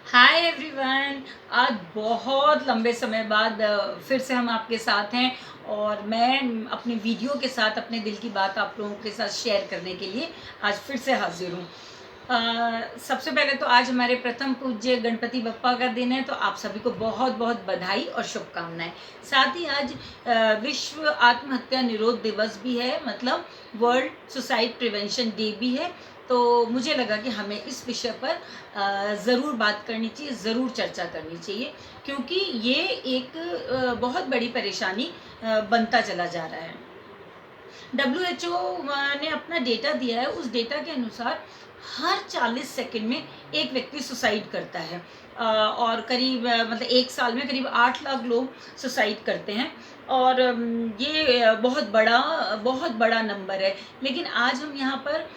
Hi everyone. आज बहुत लंबे समय बाद फिर से हम आपके साथ हैं और मैं अपने वीडियो के साथ अपने दिल की बात आप लोगों के साथ शेयर करने के लिए आज फिर से हाजिर हूँ। सबसे पहले तो आज हमारे प्रथम पूज्य गणपति बप्पा का दिन है, तो आप सभी को बहुत बहुत बधाई और शुभकामनाएं। साथ ही आज विश्व आत्महत्या निरोध दिवस भी है, मतलब वर्ल्ड सुसाइड प्रिवेंशन डे भी है। तो मुझे लगा कि हमें इस विषय पर ज़रूर बात करनी चाहिए, ज़रूर चर्चा करनी चाहिए, क्योंकि ये एक बहुत बड़ी परेशानी बनता चला जा रहा है। WHO ने अपना डेटा दिया है, उस डेटा के अनुसार हर 40 सेकंड में एक व्यक्ति सुसाइड करता है। और करीब मतलब एक साल में करीब 8 लाख लोग सुसाइड करते हैं। और ये बहुत बड़ा नंबर है। लेकिन आज हम यहाँ पर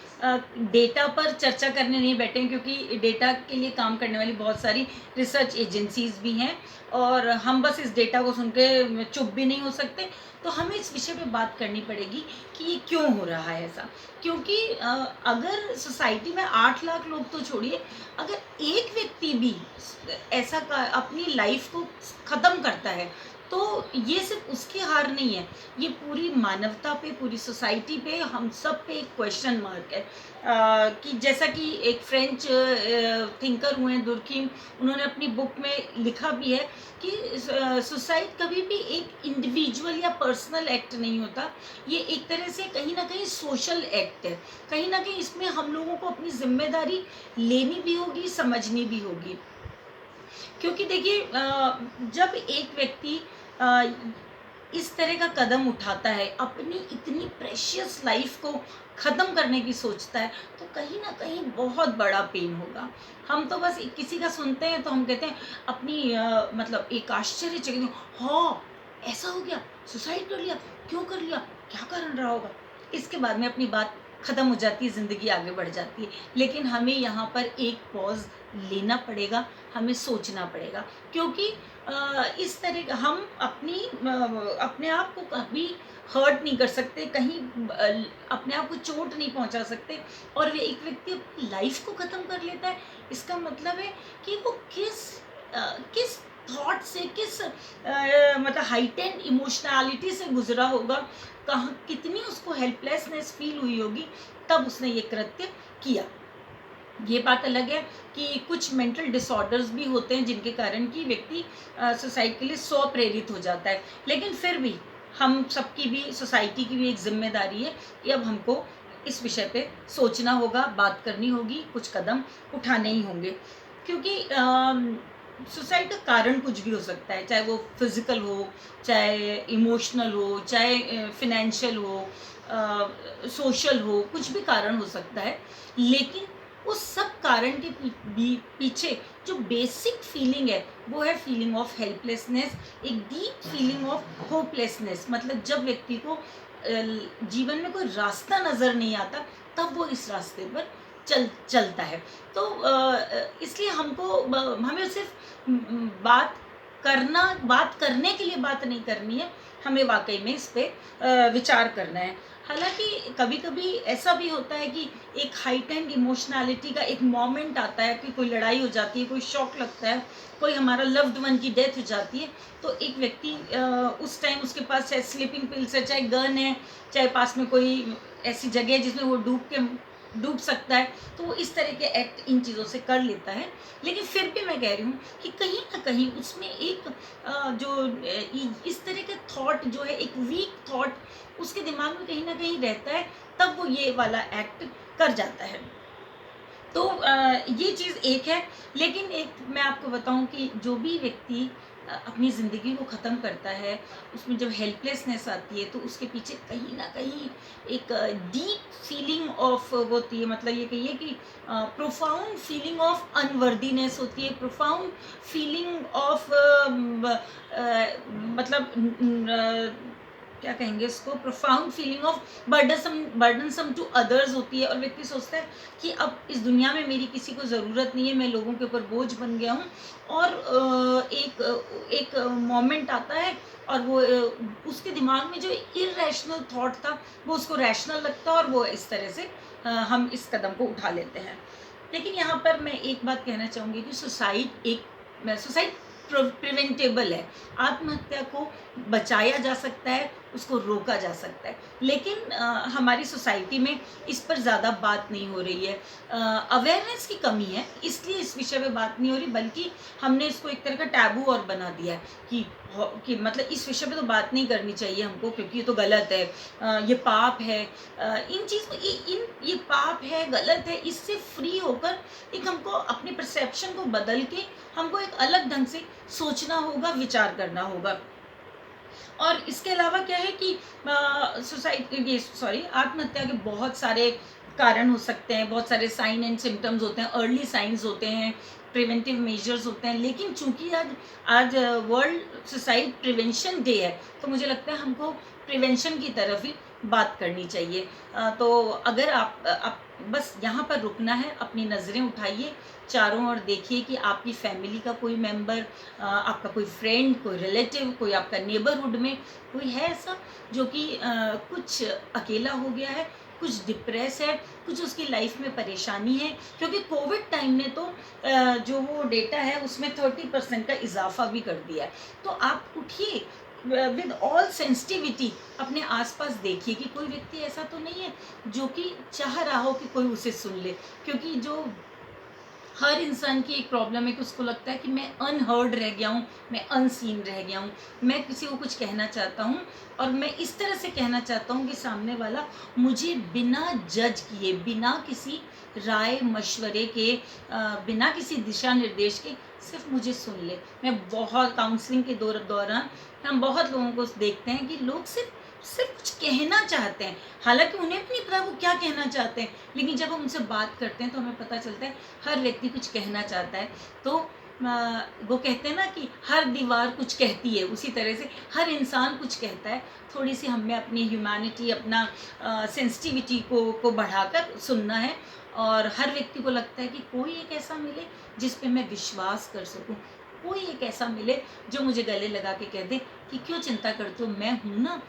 डेटा पर चर्चा करने नहीं बैठे हैं, क्योंकि डेटा के लिए काम करने वाली बहुत सारी रिसर्च एजेंसीज भी हैं और हम बस इस डेटा को सुन के चुप भी नहीं हो सकते। तो हमें इस विषय पे बात करनी पड़ेगी कि ये क्यों हो रहा है ऐसा। क्योंकि अगर सोसाइटी में 8 लाख लोग तो छोड़िए, अगर एक व्यक्ति भी ऐसा अपनी लाइफ को ख़त्म करता है, तो ये सिर्फ उसकी हार नहीं है, ये पूरी मानवता पे, पूरी सोसाइटी पे, हम सब पे एक क्वेश्चन मार्क है। कि जैसा कि एक फ्रेंच थिंकर हुए हैं दुर्खीम, उन्होंने अपनी बुक में लिखा भी है कि सुसाइड कभी भी एक इंडिविजुअल या पर्सनल एक्ट नहीं होता, ये एक तरह से कहीं ना कहीं सोशल एक्ट है। कहीं ना कहीं इसमें हम लोगों को अपनी जिम्मेदारी लेनी भी होगी, समझनी भी होगी। क्योंकि देखिए, जब एक व्यक्ति अ, इस तरह का कदम उठाता है, अपनी इतनी प्रेशियस लाइफ को ख़त्म करने की सोचता है, तो कहीं ना कहीं बहुत बड़ा पेन होगा। हम तो बस किसी का सुनते हैं तो हम कहते हैं अपनी मतलब एक आश्चर्यचकित, हाँ ऐसा हो गया, सुसाइड कर लिया, क्यों कर लिया, क्या कारण रहा होगा। इसके बाद में अपनी बात ख़त्म हो जाती है, ज़िंदगी आगे बढ़ जाती है। लेकिन हमें यहाँ पर एक पॉज़ लेना पड़ेगा, हमें सोचना पड़ेगा। क्योंकि इस तरह का हम अपने आप को कभी हर्ट नहीं कर सकते, कहीं अपने आप को चोट नहीं पहुंचा सकते। और वे एक व्यक्ति अपनी लाइफ को ख़त्म कर लेता है, इसका मतलब है कि वो किस थॉट से, किस मतलब हाइटेंड इमोशनैलिटी से गुजरा होगा, कहाँ कितनी उसको हेल्पलेसनेस फील हुई होगी, तब उसने ये कृत्य किया। ये बात अलग है कि कुछ मेंटल डिसऑर्डर्स भी होते हैं जिनके कारण कि व्यक्ति सुसाइड के लिए स्व प्रेरित हो जाता है। लेकिन फिर भी हम सबकी भी, सोसाइटी की भी एक जिम्मेदारी है कि अब हमको इस विषय पे सोचना होगा, बात करनी होगी, कुछ कदम उठाने ही होंगे। क्योंकि सुसाइड का कारण कुछ भी हो सकता है, चाहे वो फिजिकल हो, चाहे इमोशनल हो, चाहे फिनेंशियल हो, सोशल हो, कुछ भी कारण हो सकता है। लेकिन उस सब कारण के पीछे जो बेसिक फीलिंग है, वो है फीलिंग ऑफ हेल्पलेसनेस, एक डीप फीलिंग ऑफ होपलेसनेस। मतलब जब व्यक्ति को जीवन में कोई रास्ता नज़र नहीं आता, तब वो इस रास्ते पर चलता है। तो इसलिए हमें सिर्फ बात करने के लिए बात नहीं करनी है, हमें वाकई में इस पे विचार करना है। हालांकि कभी कभी ऐसा भी होता है कि एक हाइटेंड इमोशनैलिटी का एक मोमेंट आता है कि कोई लड़ाई हो जाती है, कोई शौक लगता है, कोई हमारा लव्ड वन की डेथ हो जाती है, तो एक व्यक्ति उस टाइम उसके पास चाहे स्लीपिंग पिल्स है, चाहे गन है, चाहे पास में कोई ऐसी जगह है जिसमें वो डूब सकता है, तो वो इस तरह के एक्ट इन चीज़ों से कर लेता है। लेकिन फिर भी मैं कह रही हूँ कि कहीं ना कहीं उसमें एक इस तरह का थॉट जो है, एक वीक थॉट उसके दिमाग में कहीं ना कहीं रहता है, तब वो ये वाला एक्ट कर जाता है। तो ये चीज़ एक है। लेकिन एक मैं आपको बताऊं कि जो भी व्यक्ति अपनी ज़िंदगी को ख़त्म करता है, उसमें जब हेल्पलेसनेस आती है, तो उसके पीछे कहीं ना कहीं एक डीप फीलिंग ऑफ होती है। मतलब ये कहिए कि प्रोफाउंड फीलिंग ऑफ अनवर्दीनेस होती है, प्रोफाउंड फीलिंग ऑफ मतलब क्या कहेंगे इसको, profound feeling of burdensome to others होती है। और व्यक्ति सोचता है कि अब इस दुनिया में मेरी किसी को ज़रूरत नहीं है, मैं लोगों के ऊपर बोझ बन गया हूँ। और एक मोमेंट आता है और वो उसके दिमाग में जो इरेशनल थॉट था, वो उसको रैशनल लगता है, और वो इस तरह से हम इस कदम को उठा लेते हैं। लेकिन यहाँ पर मैं एक बात कहना चाहूँगी कि सुसाइड प्रिवेंटेबल है। आत्महत्या को बचाया जा सकता है, उसको रोका जा सकता है, लेकिन हमारी सोसाइटी में इस पर ज़्यादा बात नहीं हो रही है। अवेयरनेस की कमी है, इसलिए इस विषय पे बात नहीं हो रही, बल्कि हमने इसको एक तरह का टैबू और बना दिया है कि मतलब इस विषय पे तो बात नहीं करनी चाहिए हमको, क्योंकि ये तो गलत है, ये पाप है। इन चीज़ को ये पाप है, गलत है, इससे फ्री होकर एक हमको अपनी परसेप्शन को बदल के हमको एक अलग ढंग से सोचना होगा, विचार करना होगा। और इसके अलावा क्या है कि आत्महत्या के बहुत सारे कारण हो सकते हैं, बहुत सारे साइन एंड सिम्टम्स होते हैं, अर्ली साइंस होते हैं, प्रिवेंटिव मेजर्स होते हैं। लेकिन चूंकि आज आज वर्ल्ड सुसाइड प्रिवेंशन डे है, तो मुझे लगता है हमको प्रिवेंशन की तरफ ही बात करनी चाहिए। तो अगर आप बस यहाँ पर रुकना है, अपनी नज़रें उठाइए, चारों ओर देखिए कि आपकी फैमिली का कोई मेंबर, आपका कोई फ्रेंड, कोई रिलेटिव, कोई आपका नेबरहुड में कोई है ऐसा जो कि कुछ अकेला हो गया है, कुछ डिप्रेस है, कुछ उसकी लाइफ में परेशानी है। क्योंकि कोविड टाइम ने तो जो वो डेटा है उसमें 30% का इजाफा भी कर दिया है। तो आप उठिए, विद ऑल सेंसिटिविटी अपने आसपास देखिए कि कोई व्यक्ति ऐसा तो नहीं है जो कि चाह रहा हो कि कोई उसे सुन ले। क्योंकि जो हर इंसान की एक प्रॉब्लम है कि उसको लगता है कि मैं अनहर्ड रह गया हूँ, मैं अनसीन रह गया हूँ, मैं किसी को कुछ कहना चाहता हूँ और मैं इस तरह से कहना चाहता हूँ कि सामने वाला मुझे बिना जज किए, बिना किसी राय मशवरे के, बिना किसी दिशा निर्देश के सिर्फ मुझे सुन ले। मैं बहुत काउंसलिंग के दौरान हम बहुत लोगों को देखते हैं कि लोग सिर्फ कुछ कहना चाहते हैं, हालांकि उन्हें भी नहीं पता वो क्या कहना चाहते हैं, लेकिन जब हम उनसे बात करते हैं तो हमें पता चलता है हर व्यक्ति कुछ कहना चाहता है। तो वो कहते हैं ना कि हर दीवार कुछ कहती है, उसी तरह से हर इंसान कुछ कहता है। थोड़ी सी हमें अपनी ह्यूमैनिटी, अपना सेंसिटिविटी को बढ़ाकर सुनना है, और हर व्यक्ति को लगता है कि कोई एक ऐसा मिले जिस पे मैं विश्वास कर सकूं, कोई एक ऐसा मिले जो मुझे गले लगा के कह दे कि क्यों चिंता करते हो, मैं हूँ ना,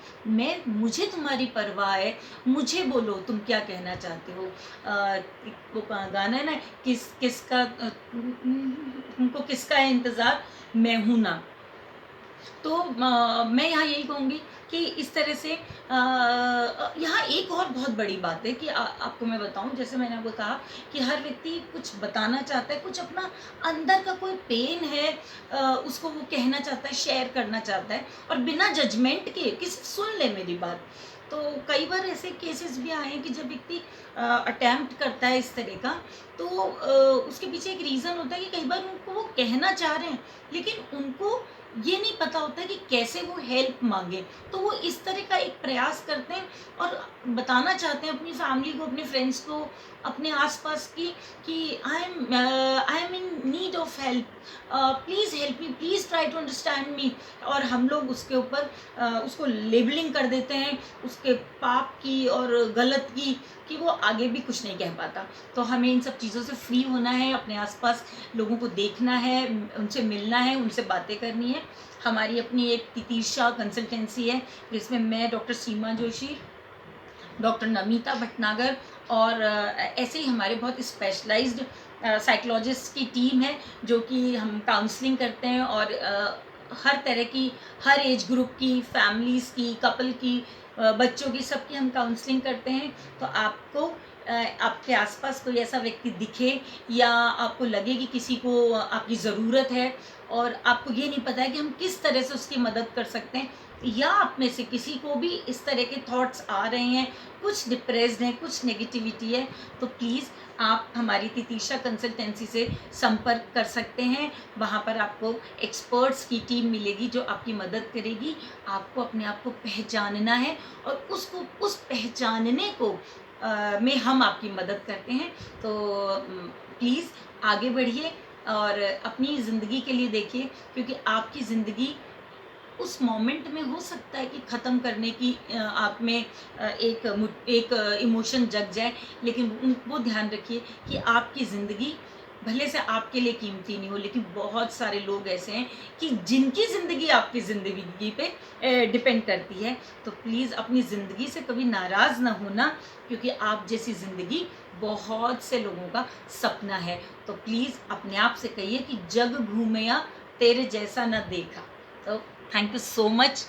मुझे तुम्हारी परवाह है, मुझे बोलो तुम क्या कहना चाहते हो। वो गाना है ना, किसका तुमको किसका है इंतज़ार, मैं हूँ ना। तो मैं यहाँ यही कहूँगी कि इस तरह से यहाँ एक और बहुत बड़ी बात है कि आपको मैं बताऊँ, जैसे मैंने आपको कहा कि हर व्यक्ति कुछ बताना चाहता है, कुछ अपना अंदर का कोई पेन है उसको वो कहना चाहता है, शेयर करना चाहता है, और बिना जजमेंट के किसी सुन ले मेरी बात। तो कई बार ऐसे केसेस भी आए हैं कि जब व्यक्ति अटैम्प्ट करता है इस तरह का, तो उसके पीछे एक रीज़न होता है कि कई बार उनको वो कहना चाह रहे हैं, लेकिन उनको ये नहीं पता होता कि कैसे वो हेल्प मांगे। तो वो इस तरह का एक प्रयास करते हैं और बताना चाहते हैं अपनी फैमिली को, अपने फ्रेंड्स को, अपने आसपास की कि I am in need of help, please help me, please try to understand me. और हम लोग उसके ऊपर उसको लेबलिंग कर देते हैं, उसके पाप की और गलत की, कि वो आगे भी कुछ नहीं कह पाता। तो हमें इन सब चीज़ों से फ्री होना है, अपने आसपास लोगों को देखना है, उनसे मिलना है, उनसे बातें करनी है। हमारी अपनी एक तितीक्षा कंसल्टेंसी है जिसमें मैं, डॉक्टर सीमा जोशी, डॉक्टर नमिता भटनागर और ऐसे ही हमारे बहुत स्पेशलाइज्ड साइकोलॉजिस्ट की टीम है जो कि हम काउंसलिंग करते हैं, और हर तरह की, हर एज ग्रुप की, फैमिलीज़ की, कपल की, बच्चों की, सबकी हम काउंसलिंग करते हैं। तो आपको आपके आसपास कोई ऐसा व्यक्ति दिखे या आपको लगे कि किसी को आपकी ज़रूरत है और आपको ये नहीं पता है कि हम किस तरह से उसकी मदद कर सकते हैं, या आप में से किसी को भी इस तरह के थॉट्स आ रहे हैं, कुछ डिप्रेस्ड हैं, कुछ नेगेटिविटी है, तो प्लीज़ आप हमारी तितीक्षा कंसल्टेंसी से संपर्क कर सकते हैं। वहाँ पर आपको एक्सपर्ट्स की टीम मिलेगी जो आपकी मदद करेगी। आपको अपने आप को पहचानना है और उस पहचानने को में हम आपकी मदद करते हैं। तो प्लीज़ आगे बढ़िए और अपनी ज़िंदगी के लिए देखिए, क्योंकि आपकी ज़िंदगी उस मोमेंट में हो सकता है कि ख़त्म करने की आप में एक इमोशन जग जाए, लेकिन वो ध्यान रखिए कि आपकी ज़िंदगी भले से आपके लिए कीमती नहीं हो, लेकिन बहुत सारे लोग ऐसे हैं कि जिनकी ज़िंदगी आपकी ज़िंदगी पे डिपेंड करती है। तो प्लीज़ अपनी ज़िंदगी से कभी नाराज़ ना होना, क्योंकि आप जैसी ज़िंदगी बहुत से लोगों का सपना है। तो प्लीज़ अपने आप से कहिए कि जग घूमया तेरे जैसा न देखा। तो थैंक यू सो मच।